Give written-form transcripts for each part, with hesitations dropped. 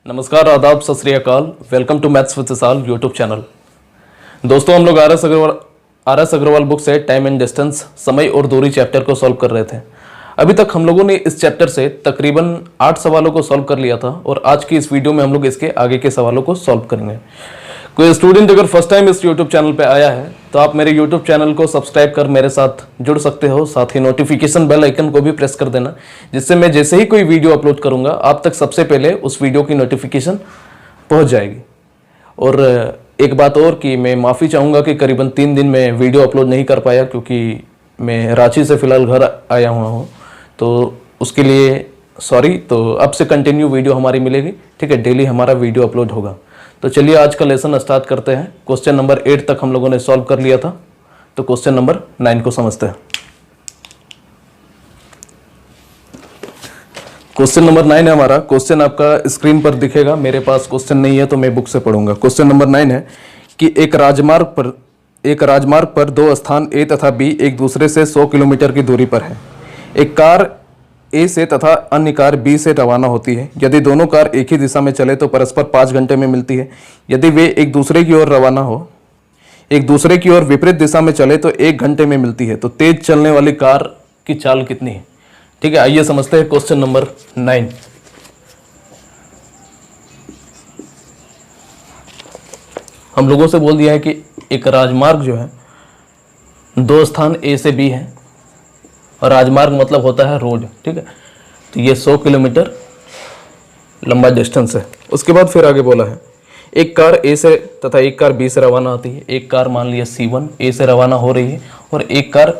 नमस्कार, आदाब, Sat Shri Akal. Welcome to maths with Vishal YouTube channel. दोस्तों, हम लोग आर एस अग्रवाल बुक से टाइम एंड डिस्टेंस, समय और दूरी चैप्टर को सॉल्व कर रहे थे। अभी तक हम लोगों ने इस चैप्टर से तकरीबन 8 सवालों को सॉल्व कर लिया था और आज की इस वीडियो में हम लोग इसके आगे के सवालों को सॉल्व करेंगे। कोई स्टूडेंट अगर फर्स्ट टाइम इस यूट्यूब चैनल पे आया है तो आप मेरे यूट्यूब चैनल को सब्सक्राइब कर मेरे साथ जुड़ सकते हो। साथ ही नोटिफिकेशन बेल आइकन को भी प्रेस कर देना, जिससे मैं जैसे ही कोई वीडियो अपलोड करूंगा आप तक सबसे पहले उस वीडियो की नोटिफिकेशन पहुंच जाएगी। और एक बात और कि मैं माफ़ी चाहूँगा कि करीबन 3 दिन में वीडियो अपलोड नहीं कर पाया, क्योंकि मैं रांची से फ़िलहाल घर आया हुआ हूँ, तो उसके लिए सॉरी। तो अब से कंटिन्यू वीडियो हमारी मिलेगी, ठीक है। डेली हमारा वीडियो अपलोड होगा। तो चलिए आज का लेसन स्टार्ट करते हैं। क्वेश्चन नंबर 8 तक हम लोगों ने सॉल्व कर लिया था, तो क्वेश्चन नंबर 9 को समझते हैं। क्वेश्चन नंबर 9 है हमारा। क्वेश्चन आपका स्क्रीन पर दिखेगा, मेरे पास क्वेश्चन नहीं है तो मैं बुक से पढ़ूंगा। क्वेश्चन नंबर 9 है कि एक राजमार्ग पर दो स्थान ए तथा बी एक दूसरे से 100 किलोमीटर की दूरी पर है। एक कार ए से तथा अन्य कार बी से रवाना होती है। यदि दोनों कार एक ही दिशा में चले तो परस्पर 5 घंटे में मिलती है। यदि वे एक दूसरे की ओर विपरीत दिशा में चले तो 1 घंटे में मिलती है। तो तेज चलने वाली कार की चाल कितनी है? ठीक है, आइए समझते हैं क्वेश्चन नंबर 9। हम लोगों से बोल दिया है कि एक राजमार्ग जो है, दो स्थान ए से बी है, और राजमार्ग मतलब होता है रोड, ठीक है। तो ये 100 किलोमीटर लंबा डिस्टेंस है। उसके बाद फिर आगे बोला है एक कार ए से तथा एक कार बी से रवाना होती है। एक कार मान लिया C1 ए से रवाना हो रही है और एक कार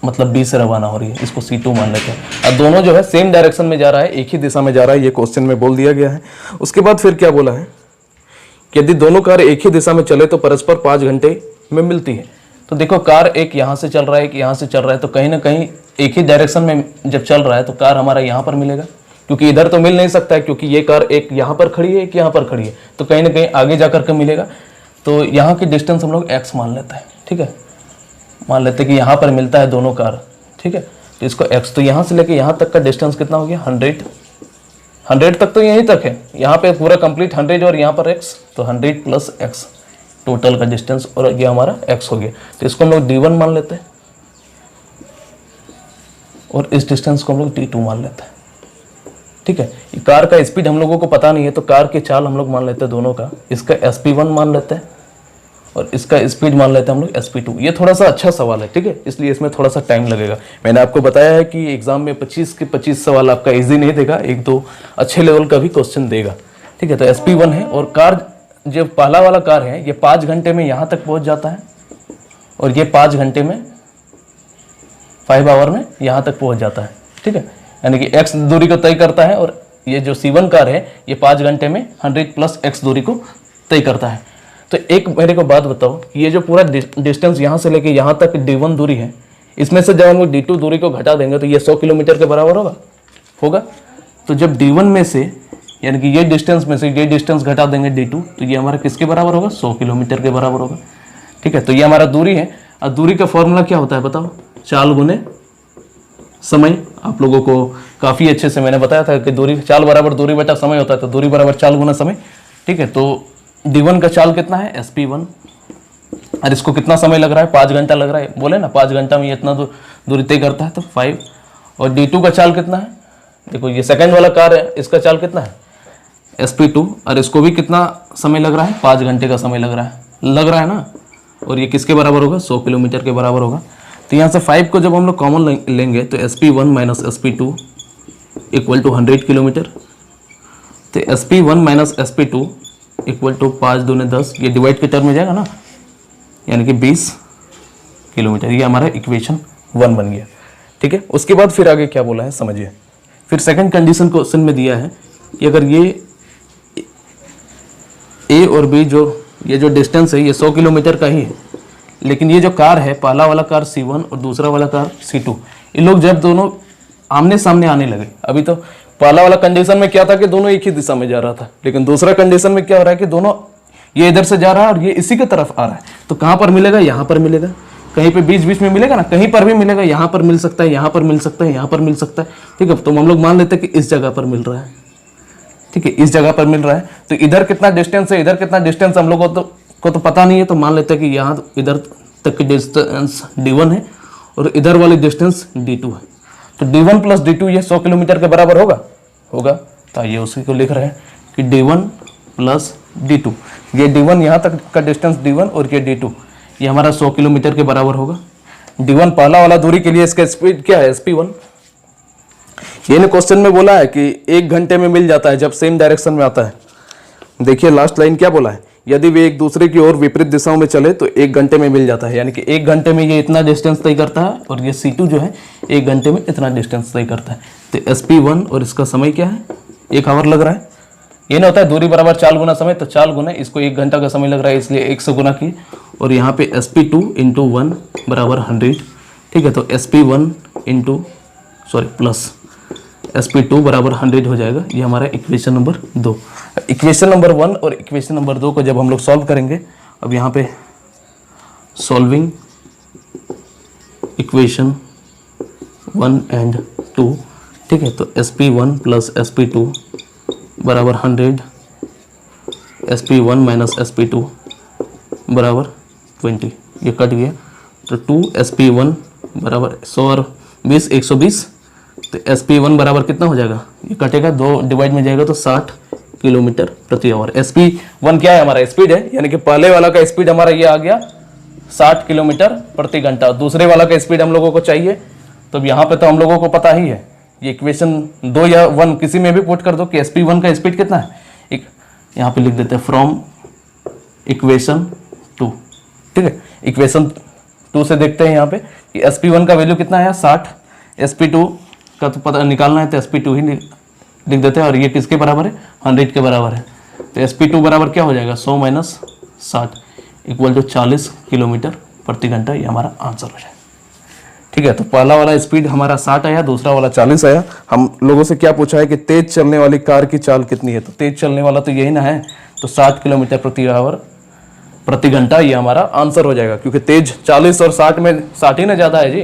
मतलब बी से रवाना हो रही है, इसको C2 मान लेते हैं। अब दोनों जो है सेम डायरेक्शन में जा रहा है, एक ही दिशा में जा रहा है, ये क्वेश्चन में बोल दिया गया है। उसके बाद फिर क्या बोला है कि यदि दोनों कार एक ही दिशा में चले तो परस्पर 5 घंटे में मिलती है। तो देखो, कार एक यहाँ से चल रहा है, एक यहाँ से चल रहा है, तो कहीं ना कहीं एक ही डायरेक्शन में जब चल रहा है तो कार हमारा यहाँ पर मिलेगा, क्योंकि इधर तो मिल नहीं सकता है, क्योंकि ये कार एक यहाँ पर खड़ी है, एक यहाँ पर खड़ी है, तो कहीं ना कहीं आगे जा कर के मिलेगा। तो यहाँ की डिस्टेंस हम लोग x मान लेते हैं, ठीक है। मान लेते हैं कि यहाँ पर मिलता है दोनों कार, ठीक है। तो इसको x, तो यहाँ से लेके यहाँ तक का डिस्टेंस कितना हो गया? 100 तक तो यहीं तक है, यहाँ पे पूरा कंप्लीट 100 और यहाँ पर x, तो 100 + x टोटल का डिस्टेंस, और ये हमारा x हो गया। तो इसको हम लोग d1 मान लेते हैं और इस डिस्टेंस को हम लोग d2 मान लेते हैं, ठीक है। ये कार का स्पीड हम लोगों को पता नहीं है, तो कार की चाल हम लोग मान लेते हैं दोनों का। इसका SP1 मान लेते हैं और इसका स्पीड मान लेते हैं हम लोग SP2। ये थोड़ा सा अच्छा सवाल है, ठीक है, इसलिए इसमें थोड़ा सा टाइम लगेगा। मैंने आपको बताया है कि एग्जाम में 25 के 25 सवाल आपका इजी नहीं देगा, 1-2 अच्छे लेवल का भी क्वेश्चन देगा, ठीक है। तो SP1 है, और कार जो पहला वाला कार है ये 5 घंटे में यहाँ तक पहुँच जाता है, और ये 5 घंटे में 5 आवर में यहाँ तक पहुँच जाता है, ठीक है। यानी कि x दूरी को तय करता है, और ये जो C1 कार है ये 5 घंटे में 100 + x दूरी को तय करता है। तो एक मेरे को बात बताओ, ये जो पूरा डिस्टेंस यहाँ से लेके यहाँ तक d1 दूरी है, इसमें से जब हम लोग d2 दूरी को घटा देंगे तो ये 100 किलोमीटर के बराबर होगा। तो जब d1 में से, यानी कि ये डिस्टेंस में से ये डिस्टेंस घटा देंगे d2, तो ये हमारा किसके बराबर होगा? 100 किलोमीटर के बराबर होगा, ठीक है। तो ये हमारा दूरी है। और दूरी का फॉर्मूला क्या होता है बताओ? चाल गुने समय। आप लोगों को काफ़ी अच्छे से मैंने बताया था कि दूरी, चाल बराबर दूरी बटा समय होता है, तो दूरी बराबर चाल गुना समय, ठीक है। तो d1 का चाल कितना है? SP1। और इसको कितना समय लग रहा है? 5 घंटा लग रहा है, बोले ना 5 घंटा में ये इतना दूरी तय करता है, तो 5। और d2 का चाल कितना है? देखो, ये सेकंड वाला कार है, इसका चाल कितना है? SP2। और इसको भी कितना समय लग रहा है? 5 घंटे का समय लग रहा है ना। और ये किसके बराबर होगा? 100 किलोमीटर के बराबर होगा। तो यहाँ से 5 को जब हम लोग कॉमन लेंगे तो SP1 - SP2 = 100 किलोमीटर। तो SP1 - SP2 = 5 दूने 10, ये डिवाइड के टर्म में जाएगा ना, यानी कि 20 किलोमीटर। ये हमारा इक्वेशन 1 बन गया, ठीक है। उसके बाद फिर आगे क्या बोला है समझिए। फिर सेकंड कंडीशन क्वेश्चन में दिया है कि अगर ये A और B ये जो डिस्टेंस है ये 100 किलोमीटर का ही है, लेकिन ये जो कार है, पहला वाला कार C1 और दूसरा वाला कार C2, ये लोग जब दोनों आमने सामने आने लगे, अभी तो पहला वाला कंडीशन में क्या था कि दोनों एक ही दिशा में जा रहा था, लेकिन दूसरा कंडीशन में क्या हो रहा है कि दोनों, ये इधर से जा रहा है और ये इसी की तरफ आ रहा है, तो कहाँ पर मिलेगा? यहाँ पर मिलेगा। कहीं पे बीच बीच में मिलेगा ना, कहीं पर भी मिलेगा, यहाँ पर मिल सकता है, यहाँ पर मिल सकता है, यहाँ पर मिल सकता है, ठीक है। तो हम लोग मान लेते हैं कि इस जगह पर मिल रहा है, ठीक है, इस जगह पर मिल रहा है। तो इधर कितना डिस्टेंस है, इधर कितना डिस्टेंस हम लोगों को तो पता नहीं है, तो मान लेते हैं कि यहाँ इधर तक की डिस्टेंस d1 है और इधर वाली डिस्टेंस d2 है। तो d1 प्लस d2 ये 100 किलोमीटर के बराबर होगा। तो ये उसी को लिख रहे हैं कि d1 प्लस d2, ये d1 यहाँ तक का डिस्टेंस d1 और ये d2 ये हमारा 100 किलोमीटर के बराबर होगा। d1 पहला वाला दूरी के लिए इसका स्पीड क्या है, sp1। ये क्वेश्चन में बोला है कि 1 घंटे में मिल जाता है जब सेम डायरेक्शन में आता है। देखिए लास्ट लाइन क्या बोला है, यदि वे एक दूसरे की ओर विपरीत दिशाओं में चले तो 1 घंटे में मिल जाता है। यानी कि 1 घंटे में ये इतना डिस्टेंस तय करता है और ये C2 जो है 1 घंटे में इतना डिस्टेंस तय करता है। तो SP1 और इसका समय क्या है, 1 आवर लग रहा है। ये ना होता है दूरी बराबर 4 गुना समय, तो 4 गुना इसको 1 घंटा का समय लग रहा है, इसलिए 1 से गुना की। और यहाँ पे SP2 इंटू 1 बराबर 100। ठीक है, तो SP1 इंटू प्लस SP2 बराबर 100 हो जाएगा। ये हमारा इक्वेशन नंबर 2। इक्वेशन नंबर 1 और इक्वेशन नंबर 2 को जब हम लोग सॉल्व करेंगे, अब यहाँ पे सॉल्विंग इक्वेशन 1 एंड 2। ठीक है, तो SP1 प्लस SP2 बराबर 100, SP1 माइनस SP2 बराबर 20, ये कट गया। तो 2SP1 बराबर 100 और 20 120। तो SP1 बराबर कितना हो जाएगा, ये कटेगा 2 डिवाइड में जाएगा तो 60 किलोमीटर प्रति आवर। SP1 क्या है, हमारा स्पीड है, यानी कि पहले वाला का स्पीड हमारा ये आ गया 60 किलोमीटर प्रति घंटा। दूसरे वाला का स्पीड हम लोगों को चाहिए, तो यहाँ पे तो हम लोगों को पता ही है। ये इक्वेशन 2 या 1 किसी में भी पुट कर दो कि SP1 का स्पीड कितना है, एक यहाँ पे लिख देते हैं फ्रॉम इक्वेशन 2। ठीक है, इक्वेशन 2 से देखते हैं यहाँ पे कि SP1 का वैल्यू कितना है 60, SP2 का तो पता निकालना है तो SP2 ही लिख देते हैं। और ये किसके बराबर है, 100 के बराबर है। तो SP2 बराबर क्या हो जाएगा, 100 माइनस 60 इक्वल टू 40 किलोमीटर प्रति घंटा। ये हमारा आंसर हो जाएगा। ठीक है, तो पहला वाला स्पीड हमारा 60 आया, दूसरा वाला 40 आया। हम लोगों से क्या पूछा है कि तेज चलने वाली कार की चाल कितनी है, तो तेज चलने वाला तो यही ना है, तो 60 किलोमीटर प्रति घंटा ये हमारा आंसर हो जाएगा। क्योंकि तेज 40 और 60 में 60 ही ना ज़्यादा है जी,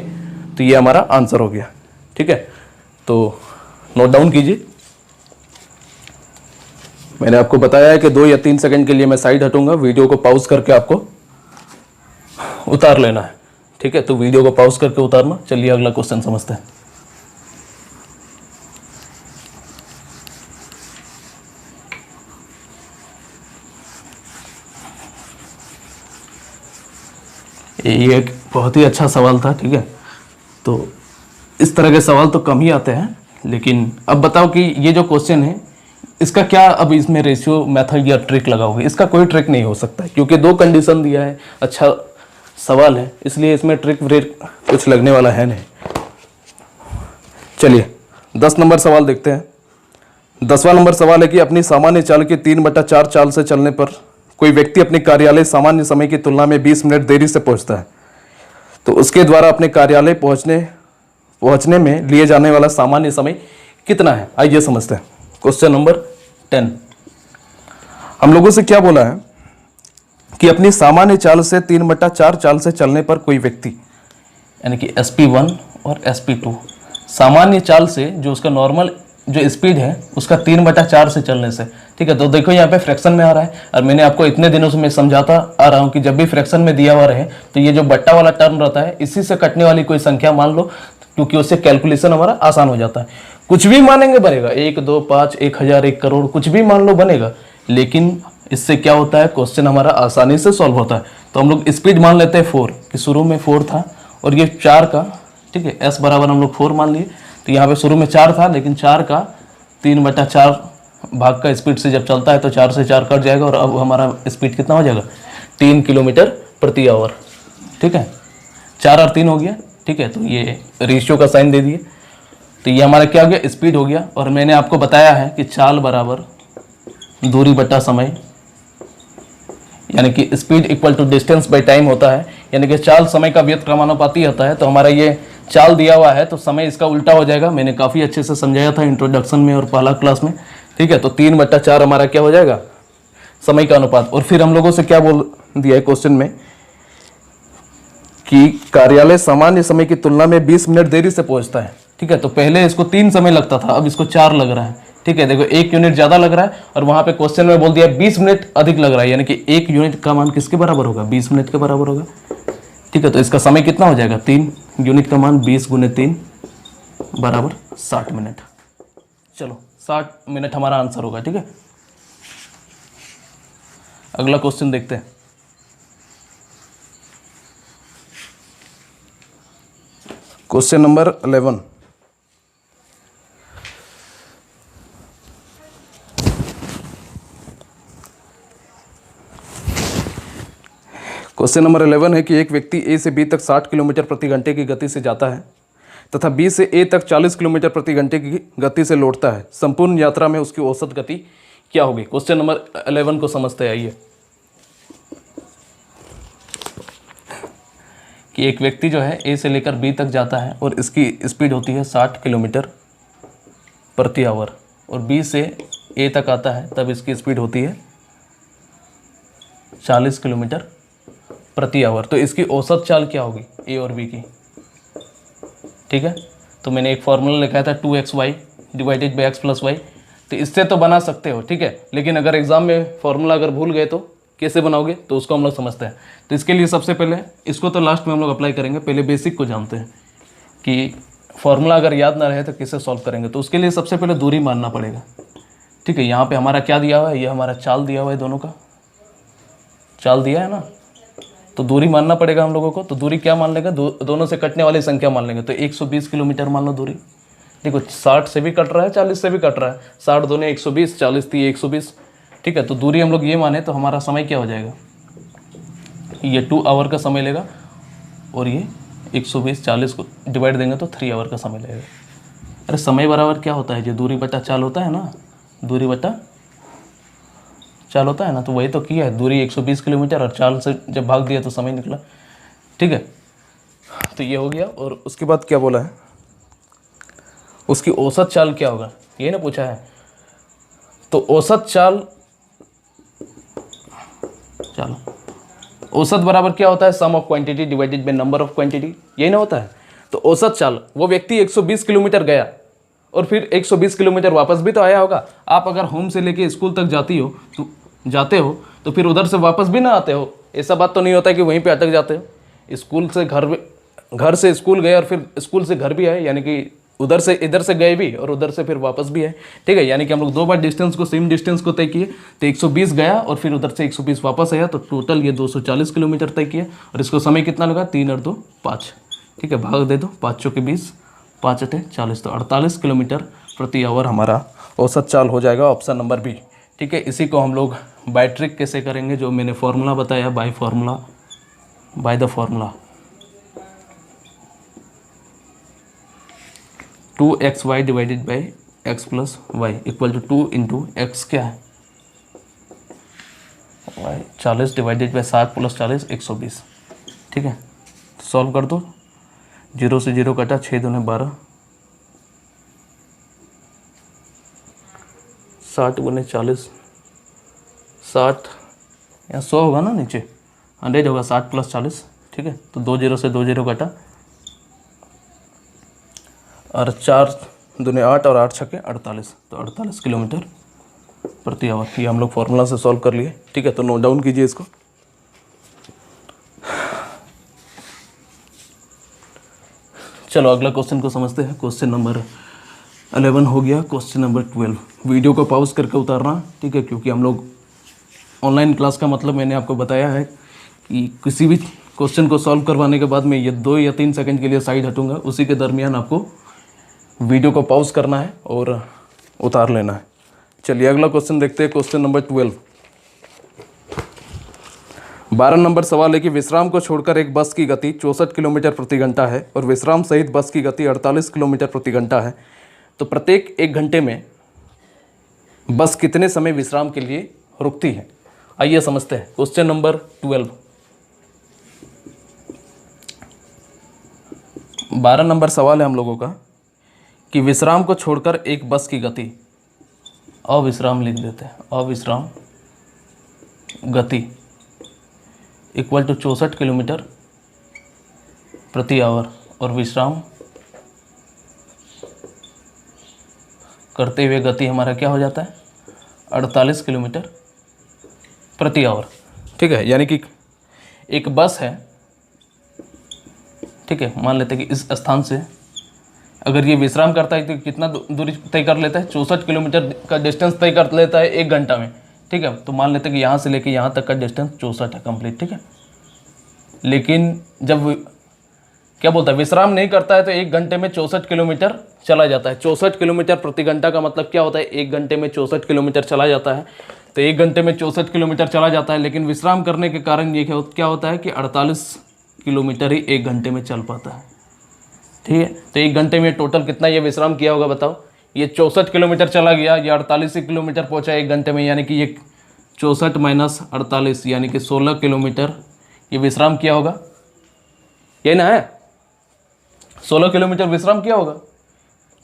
तो ये हमारा आंसर हो गया। ठीक है, तो नोट डाउन कीजिए। मैंने आपको बताया है कि 2 या 3 सेकंड के लिए मैं साइड हटूंगा, वीडियो को पॉज करके आपको उतार लेना है। ठीक है, तो वीडियो को पॉज करके उतारना। चलिए अगला क्वेश्चन समझते हैं। ये एक बहुत ही अच्छा सवाल था। ठीक है, तो इस तरह के सवाल तो कम ही आते हैं, लेकिन अब बताओ कि ये जो क्वेश्चन है इसका क्या, अब इसमें रेशियो मेथड या ट्रिक लगाओगे। इसका कोई ट्रिक नहीं हो सकता है, क्योंकि 2 कंडीशन दिया है, अच्छा सवाल है, इसलिए इसमें ट्रिक व्रिक कुछ लगने वाला है नहीं। चलिए 10 नंबर सवाल देखते हैं। 10वां नंबर सवाल है कि अपनी सामान्य चाल के 3/4 चाल से चलने पर कोई व्यक्ति अपने कार्यालय सामान्य समय की तुलना में 20 मिनट देरी से पहुंचता है, तो उसके द्वारा अपने कार्यालय पहुंचने में लिए जाने वाला सामान्य समय कितना है। आइए समझते हैं। क्वेश्चन नंबर 10 हम लोगों से क्या बोला है कि अपनी सामान्य चाल से 3/4 चाल से चलने पर कोई व्यक्ति, यानी कि SP1 और SP2 सामान्य चाल से, जो उसका नॉर्मल जो स्पीड है उसका 3/4 से चलने से। ठीक है, तो देखो यहाँ पे फ्रैक्शन में आ रहा है, और मैंने आपको इतने दिनों से मैं समझाता आ रहा हूँ कि जब भी फ्रैक्शन में दिया हुआ रहे तो ये जो बट्टा वाला टर्म रहता है, इसी से कटने वाली कोई संख्या मान लो, क्योंकि उससे कैलकुलेशन हमारा आसान हो जाता है। कुछ भी मानेंगे बनेगा, 1, 2, 5, 1000, 1 करोड़, कुछ भी मान लो बनेगा, लेकिन इससे क्या होता है, क्वेश्चन हमारा आसानी से सॉल्व होता है। तो हम लोग स्पीड मान लेते हैं 4, कि शुरू में 4 था और ये 4 का, ठीक है, S बराबर हम लोग 4 मान लिए। तो यहाँ पे शुरू में 4 था, लेकिन 4 का 3/4 भाग का स्पीड से जब चलता है तो 4 से 4 कट जाएगा, और अब हमारा स्पीड कितना हो जाएगा, 3 किलोमीटर प्रति आवर। ठीक है, 4 और 3 हो गया। ठीक है, तो ये रेशियो का साइन दे दिए, तो ये हमारा क्या हो गया, स्पीड हो गया। और मैंने आपको बताया है कि चाल बराबर दूरी बटा समय, यानी कि speed equal to distance by time होता है, यानी कि चाल समय का व्युत्क्रमानुपाती होता है। तो हमारा ये चाल दिया हुआ है तो समय इसका उल्टा हो जाएगा। मैंने काफ़ी अच्छे से समझाया था इंट्रोडक्शन में और पहला क्लास में। ठीक है, तो 3/4 हमारा क्या हो जाएगा, समय का अनुपात। और फिर हम लोगों से क्या बोल दिया है क्वेश्चन में कि कार्यालय सामान्य समय की तुलना में 20 मिनट देरी से पहुंचता है। ठीक है, तो पहले इसको 3 समय लगता था, अब इसको 4 लग रहा है, ठीक है, देखो 1 यूनिट ज़्यादा लग रहा है और वहाँ पे क्वेश्चन में बोल दिया 20 मिनट अधिक लग रहा है, यानी कि 1 यूनिट का मान किसके बराबर होगा, 20 मिनट के बराबर होगा। ठीक है, तो इसका समय कितना हो जाएगा, 3 यूनिट का मान 20 गुने 3 बराबर 60 मिनट। चलो 60 मिनट हमारा आंसर होगा। ठीक है, अगला क्वेश्चन देखते हैं। Question number 11। क्वेश्चन नंबर 11 है कि एक व्यक्ति ए से बी तक 60 किलोमीटर प्रति घंटे की गति से जाता है तथा बी से ए तक 40 किलोमीटर प्रति घंटे की गति से लौटता है। संपूर्ण यात्रा में उसकी औसत गति क्या होगी। क्वेश्चन नंबर 11 को समझते आइए कि एक व्यक्ति जो है ए से लेकर बी तक जाता है और इसकी स्पीड होती है 60 किलोमीटर प्रति आवर, और बी से ए तक आता है तब इसकी स्पीड होती है 40 किलोमीटर प्रति आवर। तो इसकी औसत चाल क्या होगी ए और बी की। ठीक है, तो मैंने एक फॉर्मूला लिखा था 2xy divided by x plus Y. तो इससे तो बना सकते हो, ठीक है, लेकिन अगर एग्जाम में फॉर्मूला अगर भूल गए तो कैसे बनाओगे, तो उसको हम लोग समझते हैं। तो इसके लिए सबसे पहले इसको तो लास्ट में हम लोग अप्लाई करेंगे, पहले बेसिक को जानते हैं कि फॉर्मूला अगर याद ना रहे तो कैसे सॉल्व करेंगे। तो उसके लिए सबसे पहले दूरी मानना पड़ेगा। ठीक है, यहाँ पे हमारा क्या दिया हुआ है, ये हमारा चाल दिया हुआ है, दोनों का चाल दिया है ना, तो दूरी मानना पड़ेगा हम लोगों को। तो दूरी क्या मान लेंगे, दोनों से कटने वाली संख्या मान लेंगे। तो 120 किलोमीटर मान लो दूरी। देखो 60 से भी कट रहा है, 40 से भी कट रहा है, 60 दूनी 120, 40 थी 120। ठीक है, तो दूरी हम लोग ये माने तो हमारा समय क्या हो जाएगा, ये 2 आवर का समय लेगा और ये 120 40 को डिवाइड देंगे तो 3 आवर का समय लगेगा। अरे समय बराबर क्या होता है, जो दूरी बटा चाल होता है ना, दूरी बटा चाल होता है ना, तो वही तो किया है। दूरी 120 किलोमीटर और चाल से जब भाग दिया तो समय निकला। ठीक है, तो ये हो गया। और उसके बाद क्या बोला है, उसकी औसत चाल क्या होगा, ये ना पूछा है। तो औसत चाल, चलो औसत बराबर क्या होता है, sum of quantity divided by number of quantity, यही ना होता है। तो औसत चाल, वो व्यक्ति 120 किलोमीटर गया और फिर 120 किलोमीटर वापस भी तो आया होगा। आप अगर होम से लेके स्कूल तक जाते हो तो फिर उधर से वापस भी ना आते हो। ऐसा बात तो नहीं होता है कि वहीं पे अटक जाते हो। स्कूल से घर से स्कूल गए और फिर स्कूल से घर भी आए, यानी कि उधर से इधर से गए भी और उधर से फिर वापस भी आए। ठीक है, यानी कि हम लोग 2 बार डिस्टेंस को, सेम डिस्टेंस को तय किए। तो 120 गया और फिर उधर से 120 वापस आया, तो टोटल ये 240 किलोमीटर तय किया। और इसको समय कितना लगा, 3 और 2 5। ठीक है, भाग दे दो, 5 चौके 20, 5 अठे 40, तो 48 किलोमीटर प्रति आवर हमारा औसत चाल हो जाएगा, ऑप्शन नंबर बी। ठीक है, इसी को हम लोग बाय ट्रिक कैसे करेंगे, जो मैंने फॉर्मूला बताया, by the formula 2xy divided by x plus Y equal to 2 into X क्या है, y 40 डिवाइडेड बाई 60 प्लस 40 120। ठीक है, सॉल्व कर दो, 0 से 0 कटा, 6 दूने 12, 60 गुने 40, 60 यहाँ 100 होगा ना, नीचे 100 होगा, 60 प्लस 40। ठीक है, तो 2 0 से 2 0 कटा, और 4 दूने 8 और 8 छके 48, तो 48 किलोमीटर प्रति आवर। ये हम लोग फॉर्मूला से सॉल्व कर लिए। ठीक है, तो नोट डाउन कीजिए इसको। चलो अगला क्वेश्चन को समझते हैं। क्वेश्चन नंबर 11 हो गया। क्वेश्चन नंबर 12, वीडियो को पॉज करके उतारना। ठीक है, क्योंकि हम लोग ऑनलाइन क्लास का मतलब मैंने आपको बताया है कि किसी भी क्वेश्चन को सॉल्व करवाने के बाद मैं ये 2 या 3 सेकंड के लिए साइड हटूंगा, उसी के दरमियान आपको वीडियो को पॉज करना है और उतार लेना है। चलिए अगला क्वेश्चन देखते हैं। क्वेश्चन नंबर 12, 12 नंबर सवाल है कि विश्राम को छोड़कर एक बस की गति 64 किलोमीटर प्रति घंटा है और विश्राम सहित बस की गति 48 किलोमीटर प्रति घंटा है। तो प्रत्येक 1 घंटे में बस कितने समय विश्राम के लिए रुकती है। आइए समझते हैं। क्वेश्चन नंबर 12, 12 नंबर सवाल है हम लोगों का कि विश्राम को छोड़कर एक बस की गति, अविश्राम लिख देते हैं, अविश्राम गति इक्वल टू 64 किलोमीटर प्रति आवर और विश्राम करते हुए गति हमारा क्या हो जाता है 48 किलोमीटर प्रति आवर। ठीक है, यानी कि एक बस है, ठीक है, मान लेते हैं कि इस स्थान से अगर ये विश्राम करता है तो कितना दूरी तय कर लेता है, 64 किलोमीटर का डिस्टेंस तय कर लेता है 1 घंटा में। ठीक है, तो मान लेते हैं कि यहाँ से लेके यहाँ तक का डिस्टेंस 64 है कंप्लीट। ठीक है, लेकिन जब क्या बोलता है विश्राम नहीं करता है तो 1 घंटे में 64 किलोमीटर चला जाता है। 64 किलोमीटर प्रति घंटा का मतलब क्या होता है, 1 घंटे में 64 किलोमीटर चला जाता है। तो 1 घंटे में 64 किलोमीटर चला जाता है, लेकिन विश्राम करने के कारण ये क्या होता है कि 48 किलोमीटर ही 1 घंटे में चल पाता है। ठीक है, तो 1 घंटे में टोटल कितना ये विश्राम किया होगा बताओ। ये 64 किलोमीटर चला गया, ये 48 किलोमीटर पहुंचा 1 घंटे में, यानी कि ये 64 माइनस 48 यानी कि 16 किलोमीटर ये विश्राम किया होगा। ये ना है 16 किलोमीटर विश्राम किया होगा,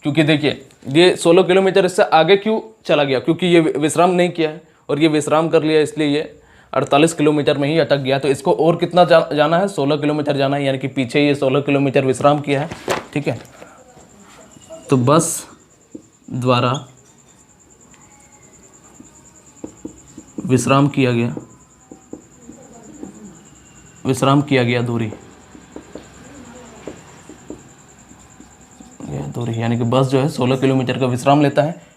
क्योंकि देखिए ये 16 किलोमीटर इससे आगे क्यों चला गया, क्योंकि ये विश्राम नहीं किया है और ये विश्राम कर लिया, इसलिए ये 48 किलोमीटर में ही अटक गया। तो इसको और कितना जाना है, 16 किलोमीटर जाना है, यानी कि पीछे ये 16 किलोमीटर विश्राम किया है। ठीक है, तो बस द्वारा विश्राम किया गया दूरी, ये दूरी यानी कि बस जो है 16 किलोमीटर का विश्राम लेता है।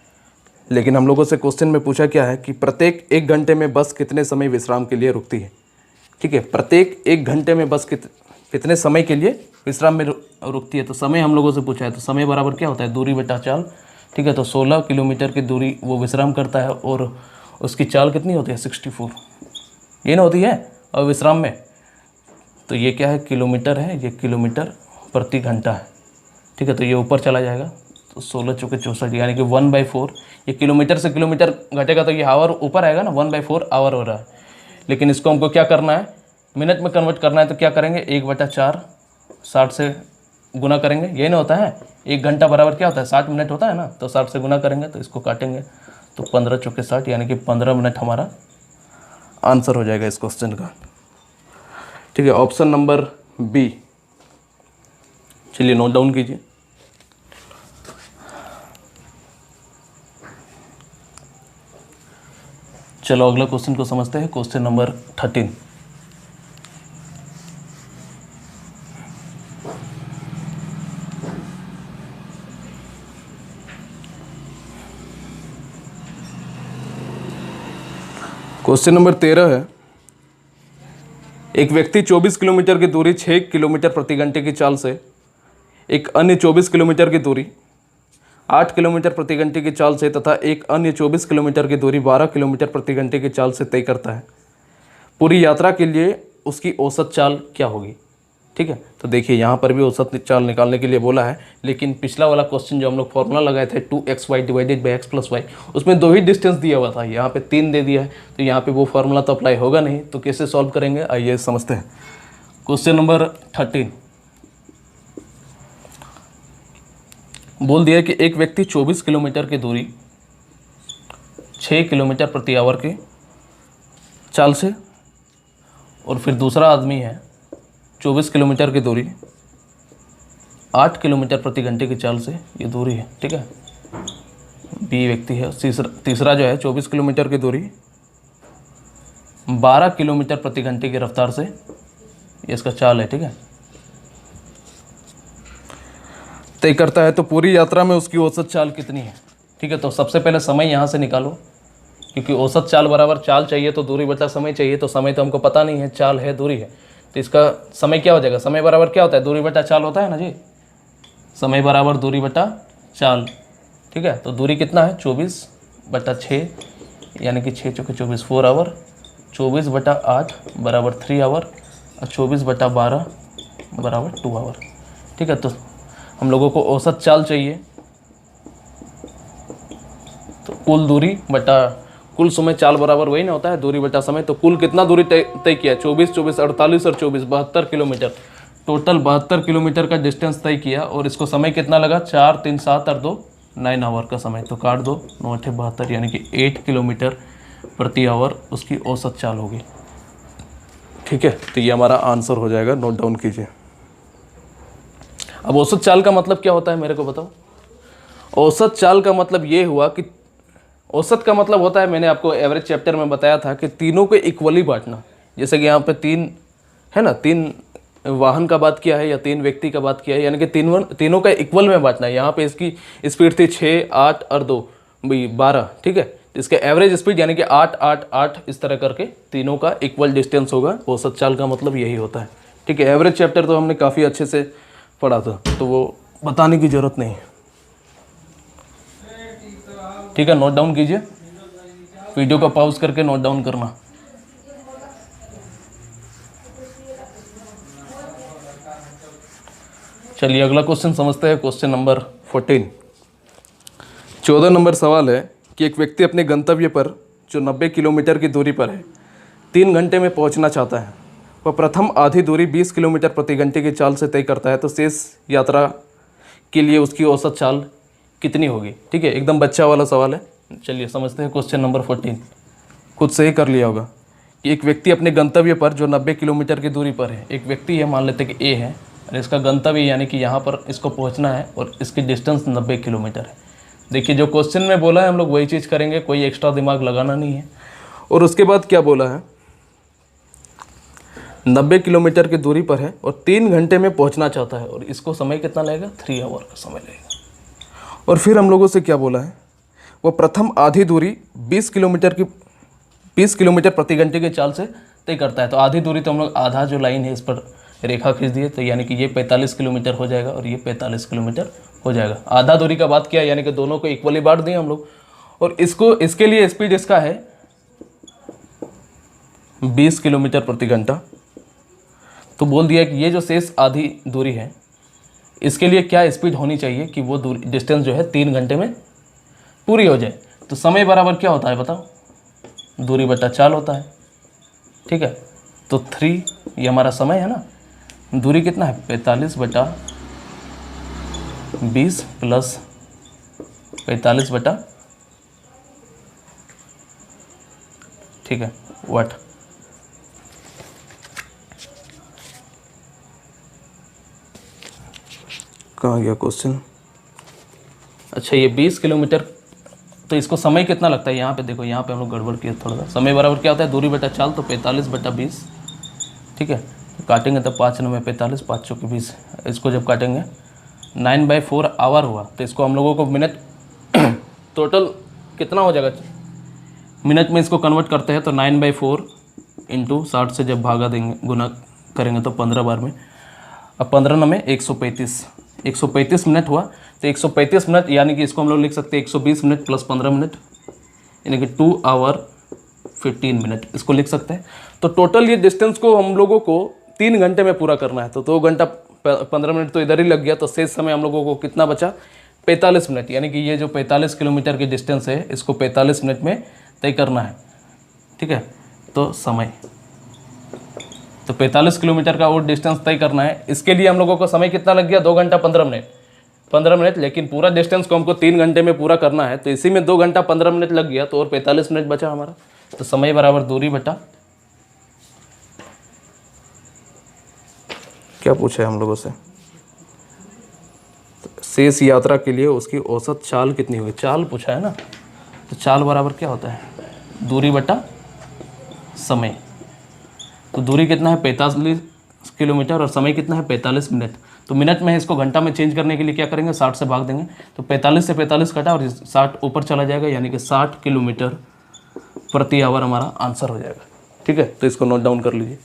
लेकिन हम लोगों से क्वेश्चन में पूछा क्या है कि प्रत्येक 1 घंटे में बस कितने समय विश्राम के लिए रुकती है। ठीक है, प्रत्येक 1 घंटे में बस कितने समय के लिए विश्राम में रुकती है। तो समय हम लोगों से पूछा है, तो समय बराबर क्या होता है दूरी बटा चाल। ठीक है, तो 16 किलोमीटर की दूरी वो विश्राम करता है और उसकी चाल कितनी होती है 64, ये ना होती है और विश्राम में। तो ये क्या है किलोमीटर है, ये किलोमीटर प्रति घंटा है। ठीक है, तो ये ऊपर चला जाएगा, तो 16 चौके 64 यानी कि 1/4। ये किलोमीटर से किलोमीटर घटेगा तो ये आवर ऊपर आएगा ना, 1/4 आवर हो रहा है। लेकिन इसको हमको क्या करना है, मिनट में कन्वर्ट करना है। तो क्या करेंगे 1/4 60 से गुना करेंगे, यही ना होता है 1 घंटा बराबर क्या होता है 60 मिनट होता है ना, तो 60 से गुना करेंगे तो इसको काटेंगे तो 15 चौके 60 यानी कि 15 मिनट हमारा आंसर हो जाएगा इस क्वेश्चन का। ठीक है, ऑप्शन नंबर बी, चलिए नोट डाउन कीजिए। चलो अगला क्वेश्चन को समझते हैं, क्वेश्चन नंबर 13। क्वेश्चन नंबर 13 है, एक व्यक्ति 24 किलोमीटर की दूरी 6 किलोमीटर प्रति घंटे की चाल से एक अन्य 24 किलोमीटर की दूरी 8 किलोमीटर प्रति घंटे की चाल से तथा एक अन्य 24 किलोमीटर की दूरी 12 किलोमीटर प्रति घंटे की चाल से तय करता है। पूरी यात्रा के लिए उसकी औसत चाल क्या होगी। ठीक है, तो देखिए यहाँ पर भी औसत चाल निकालने के लिए बोला है, लेकिन पिछला वाला क्वेश्चन जो हम लोग फॉर्मूला लगाए थे 2xy divided by x plus Y, उसमें 2 ही डिस्टेंस दिया हुआ था, यहाँ पे 3 दे दिया है, तो यहाँ पे वो फार्मूला तो अप्लाई होगा नहीं। तो कैसे सॉल्व करेंगे आइए समझते हैं। क्वेश्चन नंबर 13 बोल दिया कि एक व्यक्ति 24 किलोमीटर की दूरी 6 किलोमीटर प्रति आवर की चाल से, और फिर दूसरा आदमी है 24 किलोमीटर की दूरी 8 किलोमीटर प्रति घंटे की चाल से, ये दूरी है। ठीक है, बी व्यक्ति है। तीसरा जो है 24 किलोमीटर की दूरी 12 किलोमीटर प्रति घंटे की रफ्तार से, ये इसका चाल है। ठीक है, तय करता है। तो पूरी यात्रा में उसकी औसत चाल कितनी है। ठीक है, तो सबसे पहले समय यहाँ से निकालो, क्योंकि औसत चाल बराबर चाल चाहिए तो दूरी बटा समय चाहिए। तो समय तो हमको पता नहीं है, चाल है दूरी है, तो इसका समय क्या हो जाएगा, समय बराबर क्या होता है दूरी बटा चाल होता है ना जी, समय बराबर दूरी बटा चाल। ठीक है, तो दूरी कितना है 24/6 यानी कि 6 चौके 24 4 आवर, 24/8 बराबर 3 आवर और 24/12 बराबर 2 आवर। ठीक है, तो हम लोगों को औसत चाल चाहिए, तो कुल दूरी बटा कुल समय, चाल बराबर वही ना होता है दूरी बटा समय। तो कुल कितना दूरी तय किया 24 24 48 और 24 72 किलोमीटर, टोटल 72 किलोमीटर का डिस्टेंस तय किया। और इसको समय कितना लगा 4 3 7 और 2 9 आवर का समय, तो काट दो 9 8 72 यानी कि 8 किलोमीटर प्रति आवर उसकी औसत चाल होगी। ठीक है, तो ये हमारा आंसर हो जाएगा, नोट डाउन कीजिए। अब औसत चाल का मतलब क्या होता है मेरे को बताओ। औसत चाल का मतलब ये हुआ कि औसत का मतलब होता है, मैंने आपको एवरेज चैप्टर में बताया था कि तीनों को इक्वली बांटना। जैसे कि यहाँ पे 3 है ना, 3 वाहन का बात किया है या 3 व्यक्ति का बात किया है, यानी कि तीनों का इक्वल में बांटना है। यहाँ पे इसकी स्पीड थी 6, 8 और 2 12, ठीक है। इसके एवरेज स्पीड यानी कि 8, 8, 8 इस तरह करके तीनों का इक्वल डिस्टेंस होगा। औसत चाल का मतलब यही होता है, ठीक है। एवरेज चैप्टर तो हमने काफ़ी अच्छे से पढ़ा था, तो वो बताने की ज़रूरत नहीं, ठीक है। नोट डाउन कीजिए, वीडियो को पॉज करके नोट डाउन करना। चलिए अगला क्वेश्चन समझते हैं। क्वेश्चन नंबर 14, 14 नंबर सवाल है कि एक व्यक्ति अपने गंतव्य पर जो 90 किलोमीटर की दूरी पर है 3 घंटे में पहुंचना चाहता है। वह प्रथम आधी दूरी 20 किलोमीटर प्रति घंटे की चाल से तय करता है, तो शेष यात्रा के लिए उसकी औसत चाल कितनी होगी, ठीक है। एकदम बच्चा वाला सवाल है। चलिए समझते हैं क्वेश्चन नंबर 14। खुद से ही कर लिया होगा कि एक व्यक्ति अपने गंतव्य पर जो 90 किलोमीटर की दूरी पर है, एक व्यक्ति है, मान लेते हैं कि ए है, और इसका गंतव्य यानी कि यहाँ पर इसको पहुँचना है और इसकी डिस्टेंस 90 किलोमीटर है। देखिए जो क्वेश्चन में बोला है हम लोग वही चीज़ करेंगे, कोई एक्स्ट्रा दिमाग लगाना नहीं है। और उसके बाद क्या बोला है, 90 किलोमीटर की दूरी पर है और 3 घंटे में पहुँचना चाहता है, और इसको समय कितना लगेगा, 3 आवर का समय लगेगा। और फिर हम लोगों से क्या बोला है, वो प्रथम आधी दूरी 20 किलोमीटर प्रति घंटे के चाल से तय करता है। तो आधी दूरी तो हम लोग आधा जो लाइन है इस पर रेखा खींच दिए, तो यानी कि ये 45 किलोमीटर हो जाएगा और ये 45 किलोमीटर हो जाएगा। आधा दूरी का बात किया यानी कि दोनों को इक्वली बांट दिए हम लोग। और इसके लिए स्पीड इसका है 20 किलोमीटर प्रति घंटा। तो बोल दिया कि ये जो शेष आधी दूरी है इसके लिए क्या स्पीड होनी चाहिए कि वो दूरी डिस्टेंस जो है 3 घंटे में पूरी हो जाए। तो समय बराबर क्या होता है बताओ, दूरी बटा चाल होता है, ठीक है। तो 3 ये हमारा समय है ना, दूरी कितना है 45 बटा 20 प्लस 45 बटा, ठीक है, वाट। कहाँ गया क्वेश्चन, अच्छा ये 20 किलोमीटर, तो इसको समय कितना लगता है, यहाँ पे देखो, यहाँ पे हम लोग गड़बड़ किया थोड़ा सा। समय बराबर क्या होता है, दूरी बटा चाल, तो 45 बटा 20, ठीक है। काटेंगे तो 5 9 45, 5 चौके 20, इसको जब काटेंगे 9/4 आवर हुआ। तो इसको हम लोगों को मिनट टोटल कितना हो जाएगा, मिनट में इसको कन्वर्ट करते हैं तो 9/4 इंटू 60 से जब भागा देंगे, गुना करेंगे तो 15 बार में। अब 15 9 135 मिनट हुआ। तो 135 मिनट यानी कि इसको हम लोग लिख सकते हैं 120 मिनट प्लस 15 मिनट यानी कि 2 आवर 15 मिनट, इसको लिख सकते हैं। तो टोटल ये डिस्टेंस को हम लोगों को 3 घंटे में पूरा करना है। तो 2 घंटा 15 मिनट तो इधर ही लग गया, तो शेष समय हम लोगों को कितना बचा, 45 मिनट। यानी कि ये जो 45 किलोमीटर की डिस्टेंस है इसको 45 मिनट में तय करना है, ठीक है। तो समय, तो 45 किलोमीटर का वो डिस्टेंस तय करना है। इसके लिए हम लोगों को समय कितना लग गया, 2 घंटा 15 मिनट, लेकिन पूरा डिस्टेंस को हमको 3 घंटे में पूरा करना है। तो इसी में 2 घंटा 15 मिनट लग गया, तो और 45 मिनट बचा हमारा। तो समय बराबर दूरी बटा, क्या पूछा है हम लोगों से, शेष यात्रा के लिए उसकी औसत चाल कितनी होगी, चाल पूछा है ना। तो चाल बराबर क्या होता है, दूरी बटा समय। तो दूरी कितना है 45 किलोमीटर और समय कितना है 45 मिनट। तो मिनट में है, इसको घंटा में चेंज करने के लिए क्या करेंगे, 60 से भाग देंगे। तो 45 से 45 कटा और 60 ऊपर चला जाएगा, यानी कि 60 किलोमीटर प्रति आवर हमारा आंसर हो जाएगा, ठीक है। तो इसको नोट डाउन कर लीजिए,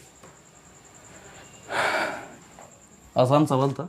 आसान सवाल था।